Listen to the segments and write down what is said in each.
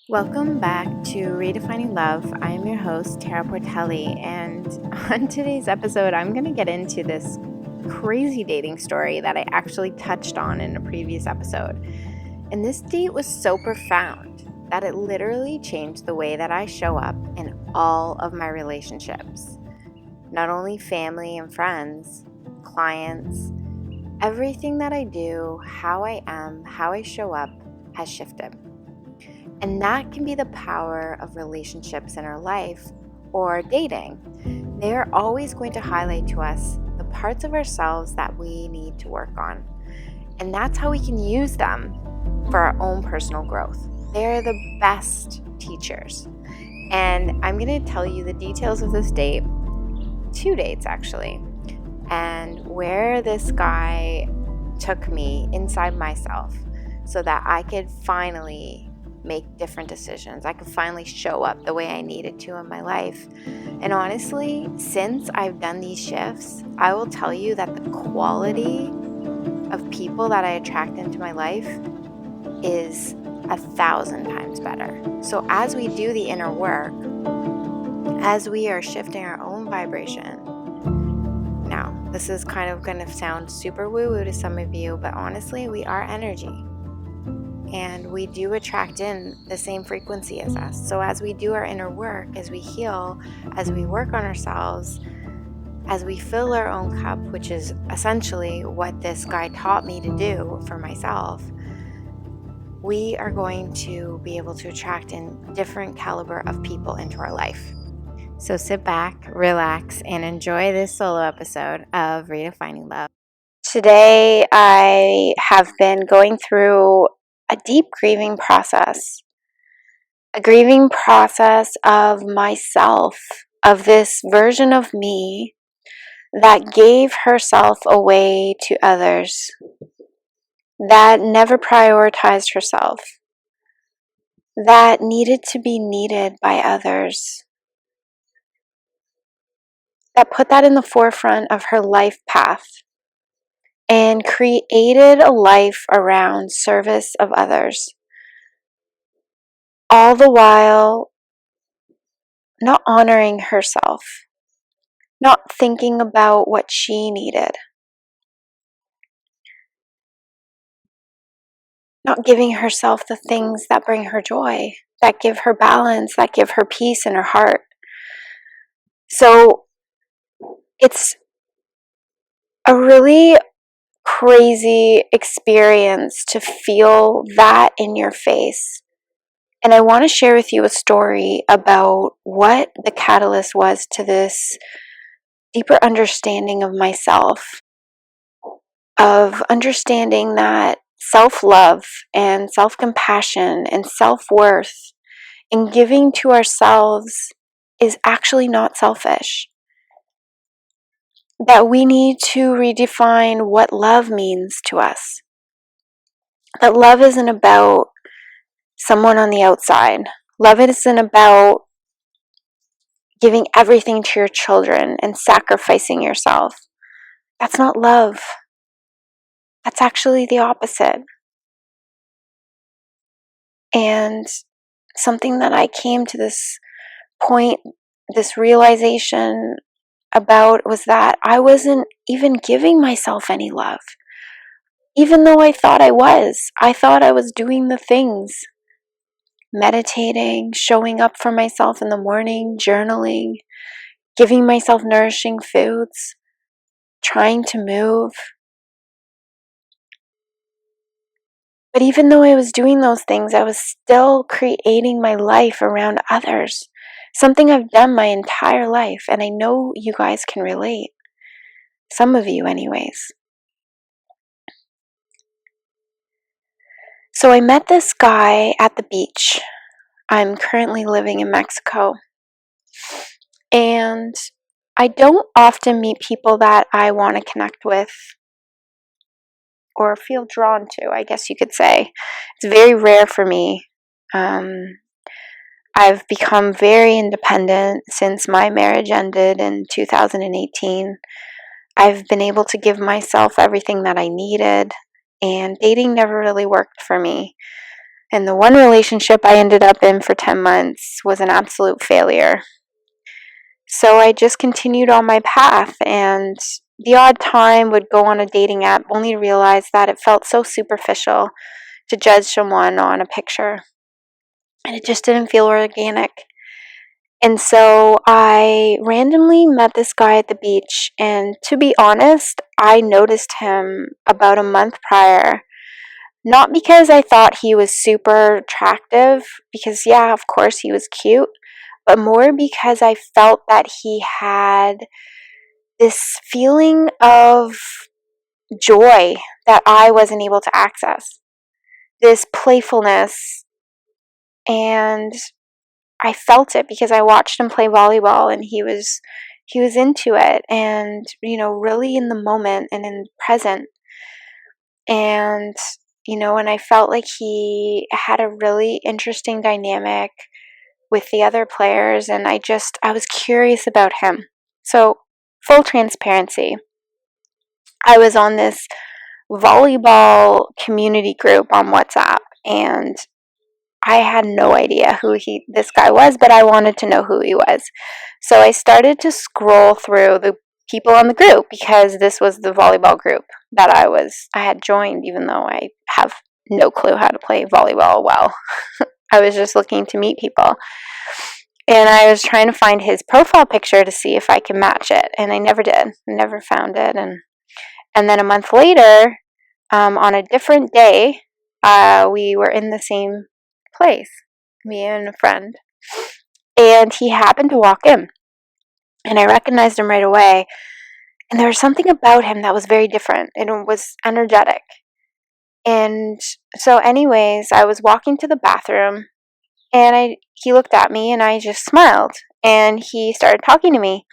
Welcome back to Redefining Love. I am your host, Tara Portelli, and on today's episode, I'm going to get into this crazy dating story that I actually touched on in a previous episode. And this date was so profound that it literally changed the way that I show up in all of my relationships. Not only family and friends, clients, everything that I do, how I am, how I show up has shifted. And that can be the power of relationships in our life or dating. They are always going to highlight to us the parts of ourselves that we need to work on. And that's how we can use them for our own personal growth. They're the best teachers. And I'm going to tell you the details of this date, 2 dates actually, and where this guy took me inside myself so that I could finally make different decisions. I could finally show up the way I needed to in my life. And honestly, since I've done these shifts, I will tell you that the quality of people that I attract into my life is 1,000 times better. So as we do the inner work, as we are shifting our own vibration, now this is kind of going to sound super woo-woo to some of you, but honestly, we are energy. And we do attract in the same frequency as us. So as we do our inner work, as we heal, as we work on ourselves, as we fill our own cup, which is essentially what this guy taught me to do for myself, we are going to be able to attract in different caliber of people into our life. So sit back, relax, and enjoy this solo episode of Redefining Love. Today, I have been going through a deep grieving process, a grieving process of myself, of this version of me that gave herself away to others, that never prioritized herself, that needed to be needed by others, that put that in the forefront of her life path and created a life around service of others. All the while not honoring herself, not thinking about what she needed, not giving herself the things that bring her joy, that give her balance, that give her peace in her heart. So it's a really crazy experience to feel that in your face. And I want to share with you a story about what the catalyst was to this deeper understanding of myself, of understanding that self-love and self-compassion and self-worth and giving to ourselves is actually not selfish. That we need to redefine what love means to us. That love isn't about someone on the outside. Love isn't about giving everything to your children and sacrificing yourself. That's not love. That's actually the opposite. And something that I came to this point, this realization about, was that I wasn't even giving myself any love. Even though I thought I was. I thought I was doing the things. Meditating, showing up for myself in the morning, journaling, giving myself nourishing foods, trying to move. But even though I was doing those things, I was still creating my life around others. Something I've done my entire life, and I know you guys can relate. Some of you anyways. So I met this guy at the beach. I'm currently living in Mexico. And I don't often meet people that I want to connect with or feel drawn to, I guess you could say. It's very rare for me. I've become very independent since my marriage ended in 2018. I've been able to give myself everything that I needed, and dating never really worked for me. And the one relationship I ended up in for 10 months was an absolute failure. So I just continued on my path, and the odd time would go on a dating app only to realize that it felt so superficial to judge someone on a picture. And it just didn't feel organic. And so I randomly met this guy at the beach, and to be honest, I noticed him about a month prior. Not because I thought he was super attractive, because yeah, of course he was cute, but more because I felt that he had this feeling of joy that I wasn't able to access. This playfulness, and I felt it because I watched him play volleyball, and he was into it, and really in the moment and in present. And and I felt like he had a really interesting dynamic with the other players, and I was curious about him. So, full transparency, I was on this volleyball community group on WhatsApp, and I had no idea who this guy was, but I wanted to know who he was. So I started to scroll through the people on the group, because this was the volleyball group that I had joined, even though I have no clue how to play volleyball well. I was just looking to meet people. And I was trying to find his profile picture to see if I could match it, and I never did. Never found it. And then a month later, on a different day, we were in the same place, me and a friend, and he happened to walk in, and I recognized him right away. And there was something about him that was very different, and it was energetic. And so anyways, I was walking to the bathroom, and he looked at me, and I just smiled, and he started talking to me.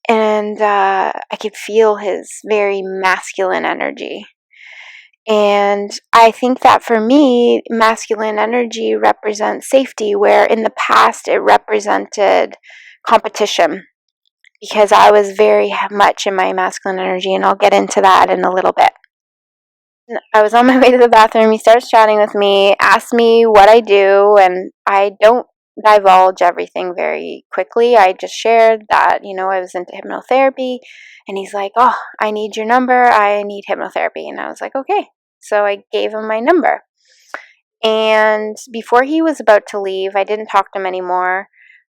And I could feel his very masculine energy. And I think that for me, masculine energy represents safety, where in the past it represented competition, because I was very much in my masculine energy, and I'll get into that in a little bit. I was on my way to the bathroom. He starts chatting with me, asked me what I do, and I don't divulge everything very quickly. I just shared that, I was into hypnotherapy, and he's like, "Oh, I need your number. I need hypnotherapy." And I was like, "Okay." So I gave him my number. And before he was about to leave, I didn't talk to him anymore.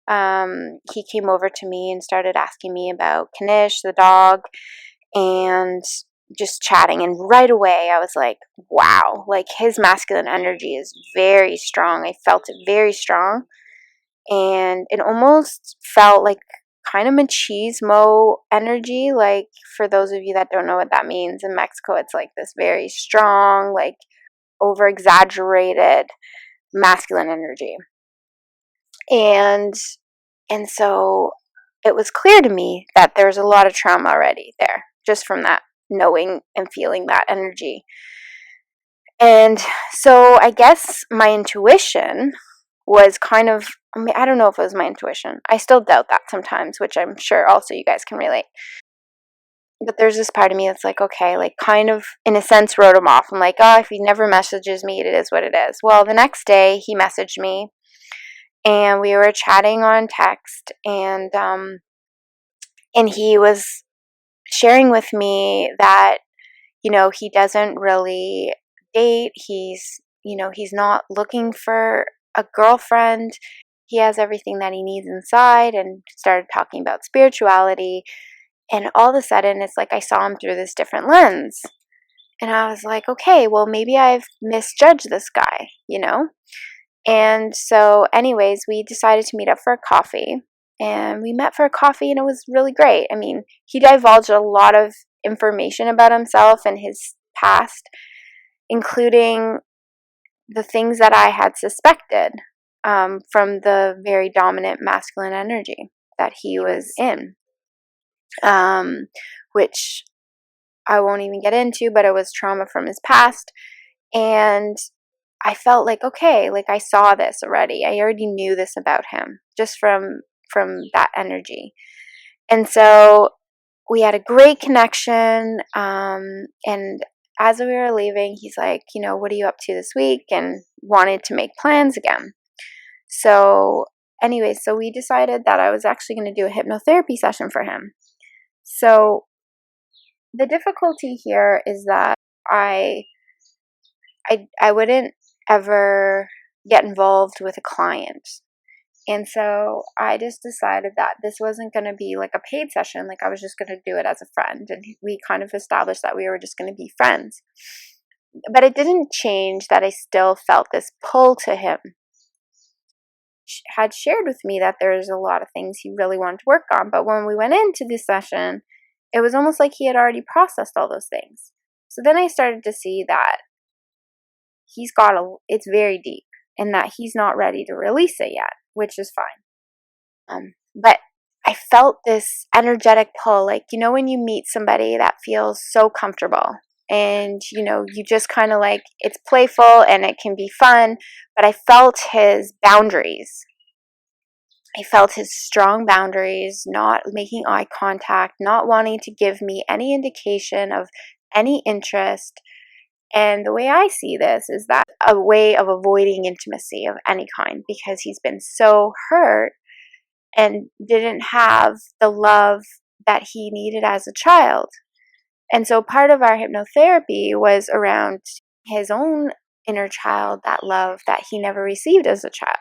He came over to me and started asking me about Kanish, the dog, and just chatting. And right away, I was like, wow, like his masculine energy is very strong. I felt it very strong. And it almost felt like kind of machismo energy. Like, for those of you that don't know what that means, in Mexico, it's like this very strong, like over exaggerated masculine energy. And so it was clear to me that there's a lot of trauma already there, just from that, knowing and feeling that energy. And so I guess my intuition was kind of, I don't know if it was my intuition. I still doubt that sometimes, which I'm sure also you guys can relate. But there's this part of me that's like, okay, like kind of in a sense wrote him off. I'm like, oh, if he never messages me, it is what it is. Well, the next day he messaged me, and we were chatting on text, and he was sharing with me that, he doesn't really date. He's not looking for a girlfriend. He has everything that he needs inside, and started talking about spirituality. And all of a sudden, it's like I saw him through this different lens. And I was like, okay, well, maybe I've misjudged this guy, And so, anyways, we decided to meet up for a coffee. And we met for a coffee, and it was really great. I mean, he divulged a lot of information about himself and his past, including the things that I had suspected from the very dominant masculine energy that he was in, which I won't even get into, but it was trauma from his past. And I felt like, okay, like I saw this already. I already knew this about him just from that energy. And so we had a great connection. And as we were leaving, he's like, what are you up to this week? And wanted to make plans again. So anyway, so we decided that I was actually going to do a hypnotherapy session for him. So the difficulty here is that I wouldn't ever get involved with a client. And so I just decided that this wasn't going to be like a paid session. Like, I was just going to do it as a friend. And we kind of established that we were just going to be friends. But it didn't change that I still felt this pull to him. He had shared with me that there's a lot of things he really wanted to work on. But when we went into this session, it was almost like he had already processed all those things. So then I started to see that it's very deep, and that he's not ready to release it yet, which is fine. But I felt this energetic pull, like, when you meet somebody that feels so comfortable and, you just kind of like, it's playful and it can be fun, but I felt his boundaries. I felt his strong boundaries, not making eye contact, not wanting to give me any indication of any interest. And the way I see this is that a way of avoiding intimacy of any kind, because he's been so hurt and didn't have the love that he needed as a child. And so part of our hypnotherapy was around his own inner child, that love that he never received as a child.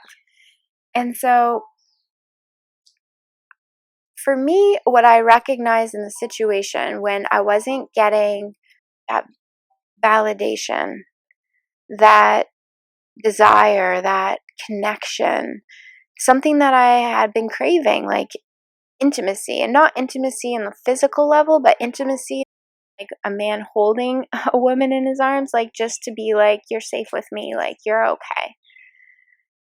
And so for me, what I recognized in the situation when I wasn't getting that validation, that desire, that connection, something that I had been craving, like intimacy, and not intimacy in the physical level, but intimacy like a man holding a woman in his arms, like just to be like, you're safe with me, like you're okay.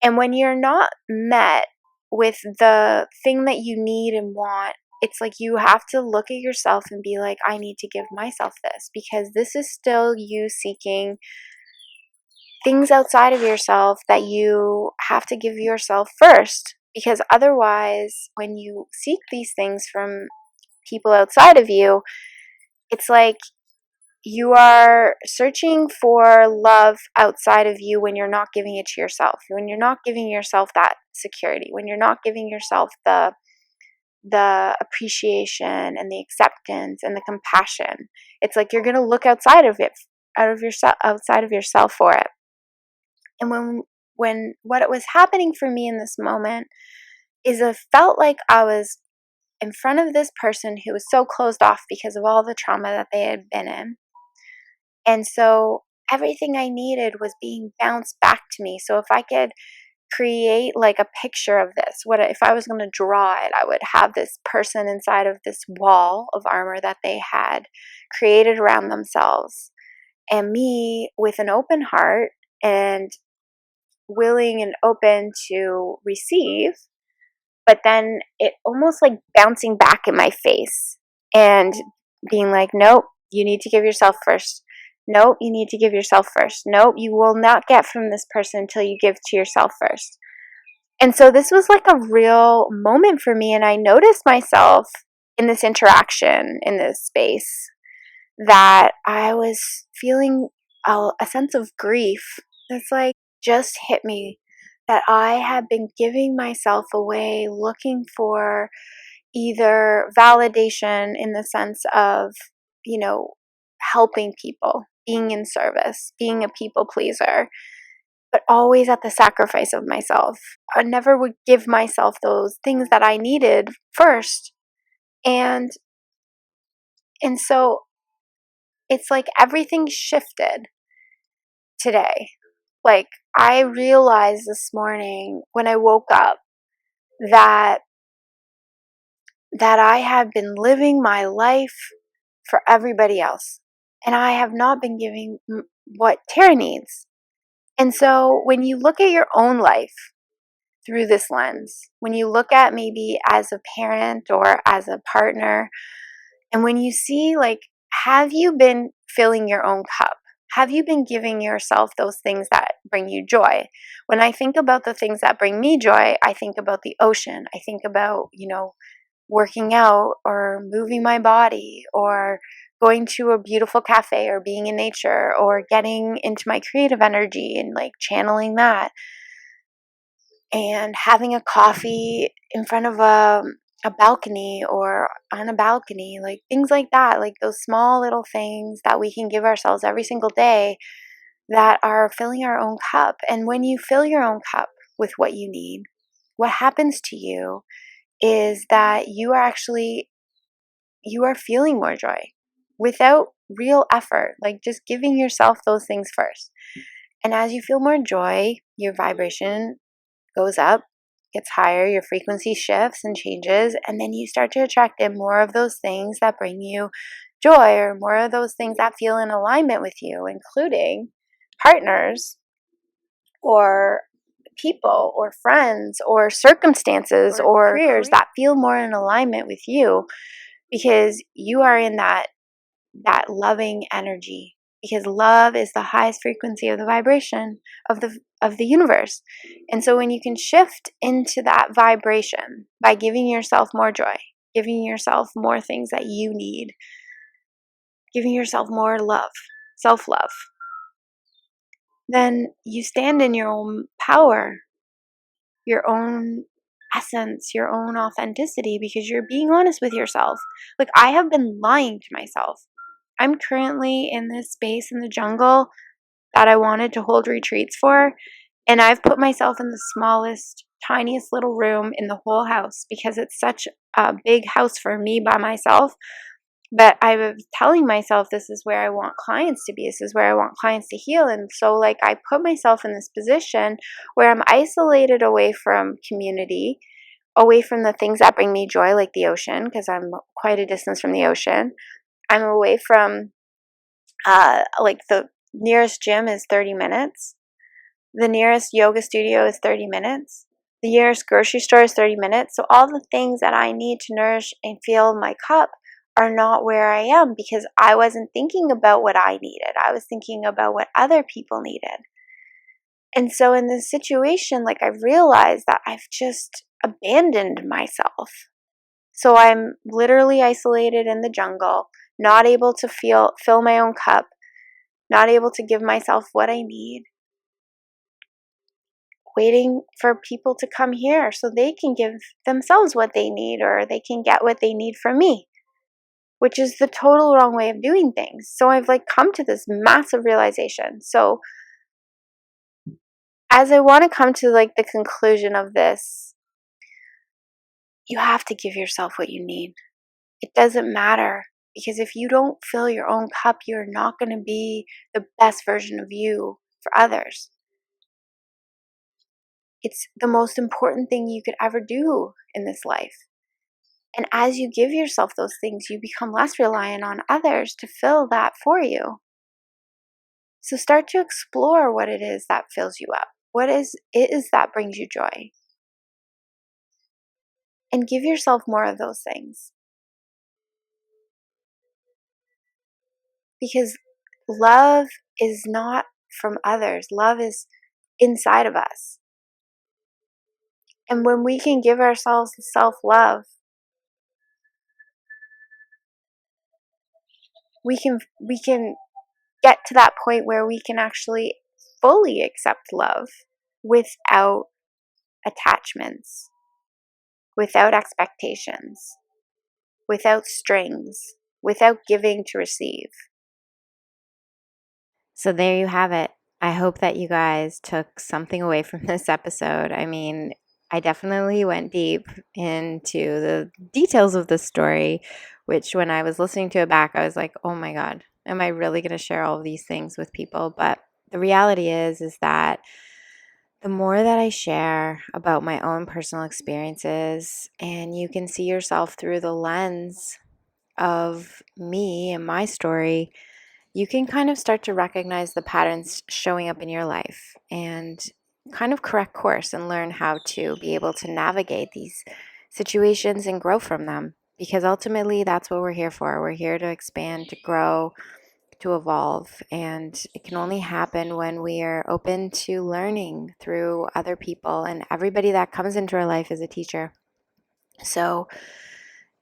And when you're not met with the thing that you need and want, it's like you have to look at yourself and be like, I need to give myself this, because this is still you seeking things outside of yourself that you have to give yourself first. Because otherwise, when you seek these things from people outside of you, it's like you are searching for love outside of you when you're not giving it to yourself, when you're not giving yourself that security, when you're not giving yourself the appreciation and the acceptance and the compassion. It's like you're going to look outside of yourself for it. And when what was happening for me in this moment is it felt like I was in front of this person who was so closed off because of all the trauma that they had been in. And so everything I needed was being bounced back to me. So if I could create like a picture of this, if I was going to draw it, I would have this person inside of this wall of armor that they had created around themselves, and me with an open heart and willing and open to receive, but then it almost like bouncing back in my face and being like, nope, you need to give yourself first. Nope, you need to give yourself first. Nope, you will not get from this person until you give to yourself first. And so this was like a real moment for me, and I noticed myself in this interaction, in this space, that I was feeling a sense of grief. It's like just hit me that I had been giving myself away looking for either validation in the sense of, helping people, being in service, being a people pleaser, but always at the sacrifice of myself. I never would give myself those things that I needed first. And so it's like everything shifted today. Like, I realized this morning when I woke up that I have been living my life for everybody else, and I have not been giving what Tara needs. And so when you look at your own life through this lens, when you look at maybe as a parent or as a partner, and when you see, like, have you been filling your own cup? Have you been giving yourself those things that bring you joy? When I think about the things that bring me joy, I think about the ocean. I think about, working out or moving my body or going to a beautiful cafe or being in nature or getting into my creative energy and like channeling that and having a coffee in front of a balcony or on a balcony, like things like that, like those small little things that we can give ourselves every single day that are filling our own cup. And when you fill your own cup with what you need, what happens to you is that you are feeling more joy without real effort, like just giving yourself those things first. And as you feel more joy, your vibration goes up, gets higher, your frequency shifts and changes, and then you start to attract in more of those things that bring you joy or more of those things that feel in alignment with you, including partners or people or friends or circumstances or careers that feel more in alignment with you because you are in that loving energy, because love is the highest frequency of the vibration of the universe. And so when you can shift into that vibration by giving yourself more joy, giving yourself more things that you need, giving yourself more love, self-love, then you stand in your own power, your own essence, your own authenticity, because you're being honest with yourself. Like, I have been lying to myself. I'm currently in this space in the jungle that I wanted to hold retreats for, and I've put myself in the smallest, tiniest little room in the whole house because it's such a big house for me by myself. But I was telling myself, this is where I want clients to be. This is where I want clients to heal. And so, like, I put myself in this position where I'm isolated away from community, away from the things that bring me joy, like the ocean, because I'm quite a distance from the ocean. I'm away from, like, the nearest gym is 30 minutes. The nearest yoga studio is 30 minutes. The nearest grocery store is 30 minutes. So all the things that I need to nourish and fill my cup are not where I am because I wasn't thinking about what I needed. I was thinking about what other people needed. And so in this situation, like, I've realized that I've just abandoned myself. So I'm literally isolated in the jungle, not able to fill my own cup, not able to give myself what I need, waiting for people to come here so they can give themselves what they need or they can get what they need from me, which is the total wrong way of doing things. So I've like come to this massive realization. So as I want to come to like the conclusion of this, you have to give yourself what you need. It doesn't matter, because if you don't fill your own cup, you're not going to be the best version of you for others. It's the most important thing you could ever do in this life. And as you give yourself those things, you become less reliant on others to fill that for you. So start to explore what it is that fills you up. What is that brings you joy? And give yourself more of those things. Because love is not from others. Love is inside of us. And when we can give ourselves self-love, we can get to that point where we can actually fully accept love without attachments, without expectations, without strings, without giving to receive. So there you have it. I hope that you guys took something away from this episode. I mean, I definitely went deep into the details of the story, which when I was listening to it back, I was like, oh my God, am I really going to share all of these things with people? But the reality is that the more that I share about my own personal experiences, and you can see yourself through the lens of me and my story, you can kind of start to recognize the patterns showing up in your life and kind of correct course and learn how to be able to navigate these situations and grow from them. Because ultimately, that's what we're here for. We're here to expand, to grow, to evolve. And it can only happen when we are open to learning through other people. And everybody that comes into our life is a teacher. So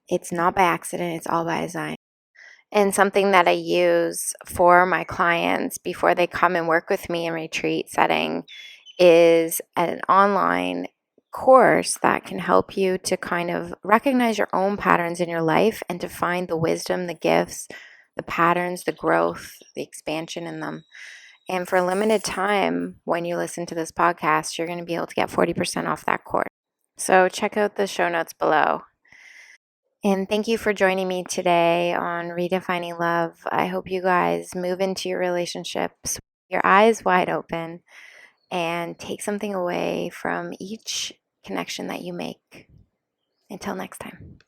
it's not by accident, it's all by design. And something that I use for my clients before they come and work with me in retreat setting is an online course that can help you to kind of recognize your own patterns in your life and to find the wisdom, the gifts, the patterns, the growth, the expansion in them. And for a limited time, when you listen to this podcast, you're going to be able to get 40% off that course. So check out the show notes below. And thank you for joining me today on Redefining Love. I hope you guys move into your relationships, your eyes wide open, and take something away from each connection that you make. Until next time.